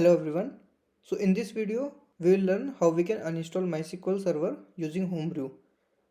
Hello everyone. So in this video we will learn how we can uninstall MySQL Server using homebrew.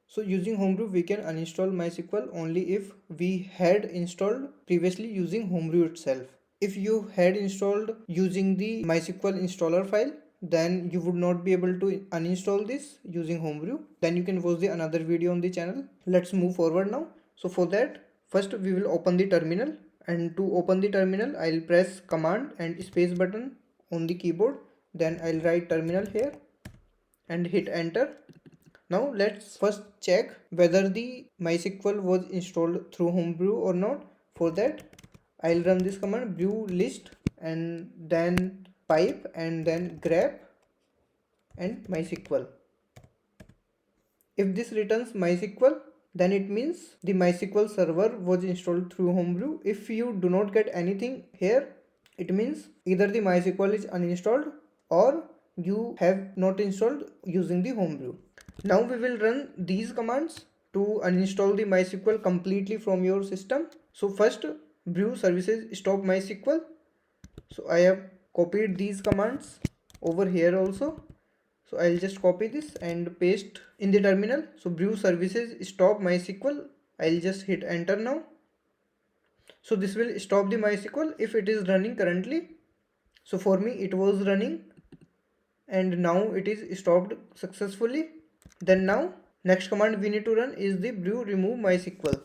So using homebrew we can uninstall MySQL only if we had installed previously using homebrew itself. If you had installed using the MySQL installer file, then you would not be able to uninstall this using homebrew. Then you can watch the another video on the channel. Let's move forward now. So for that, first we will open the terminal, and to open the terminal I'll press command and space button on the keyboard. Then I'll write terminal here and hit enter. Now let's first check whether the MySQL was installed through homebrew or not. For that I'll run this command brew list and then pipe and then grep and MySQL. If this returns MySQL, then it means the MySQL server was installed through homebrew. If you do not get anything here, it means either the MySQL is uninstalled or you have not installed using the homebrew. Now we will run these commands to uninstall the MySQL completely from your system. So first, brew services stop MySQL. So I have copied these commands over here also. So I'll just copy this and paste in the terminal. So brew services stop MySQL. I'll just hit enter now. So this will stop the MySQL if it is running currently. So for me it was running and now it is stopped successfully. Then now next command we need to run is the brew remove MySQL.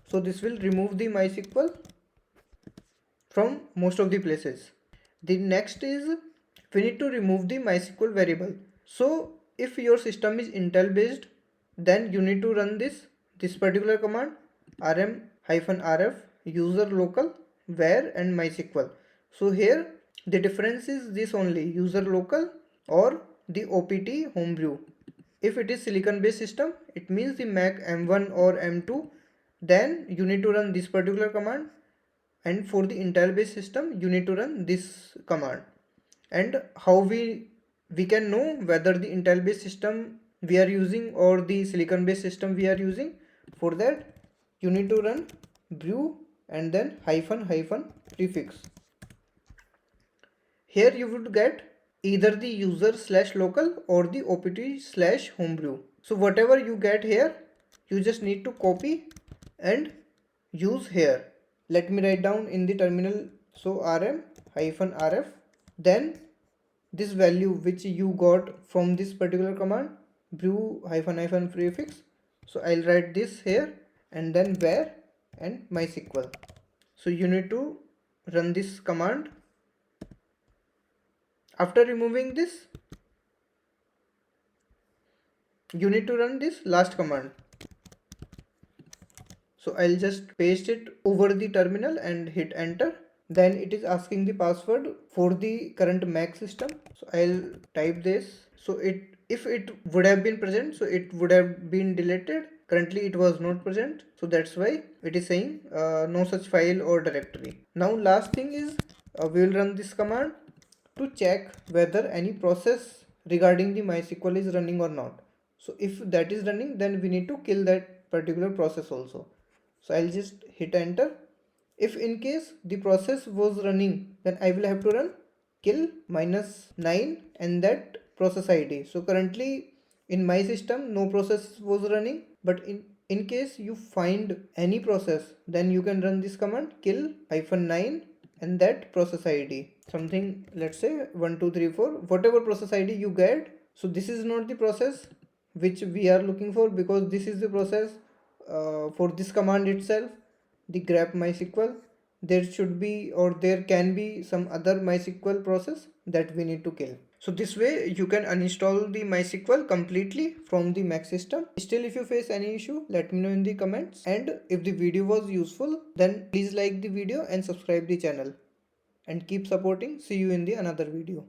So this will remove the MySQL from most of the places. The next is we need to remove the MySQL variable. So if your system is Intel based, then you need to run this particular command rm-rf user local var and MySQL. So here the difference is this only, user local or the opt homebrew. If it is silicon based system, it means the Mac M1 or M2, then you need to run this particular command, and for the Intel based system you need to run this command. And how we can know whether the Intel based system we are using or the silicon based system we are using? For that you need to run brew and then --prefix. Here you would get either the user/local or the opt/homebrew. So whatever you get here, you just need to copy and use here. Let me write down in the terminal. So rm-rf, then this value which you got from this particular command brew --prefix. So I'll write this here and then var and MySQL. So you need to run this command. After removing this, you need to run this last command. So I'll just paste it over the terminal and hit enter. Then it is asking the password for the current Mac system. So I'll type this. So if it would have been present, so it would have been deleted. Currently it was not present, so that's why it is saying no such file or directory. Now last thing is we will run this command to check whether any process regarding the MySQL is running or not. So if that is running, then we need to kill that particular process also. So I'll just hit enter. If in case the process was running, then I will have to run kill -9 and that process ID. So currently in my system no process was running, but in case you find any process, then you can run this command kill -9 and that process ID, something, let's say 1 2 3 4, whatever process ID you get. So this is not the process which we are looking for, because this is the process for this command itself, the grep MySQL. There should be, or there can be, some other MySQL process that we need to kill. So this way you can uninstall the MySQL completely from the Mac system. Still, if you face any issue, let me know in the comments. And if the video was useful, then please like the video and subscribe the channel. And keep supporting. See you in the another video.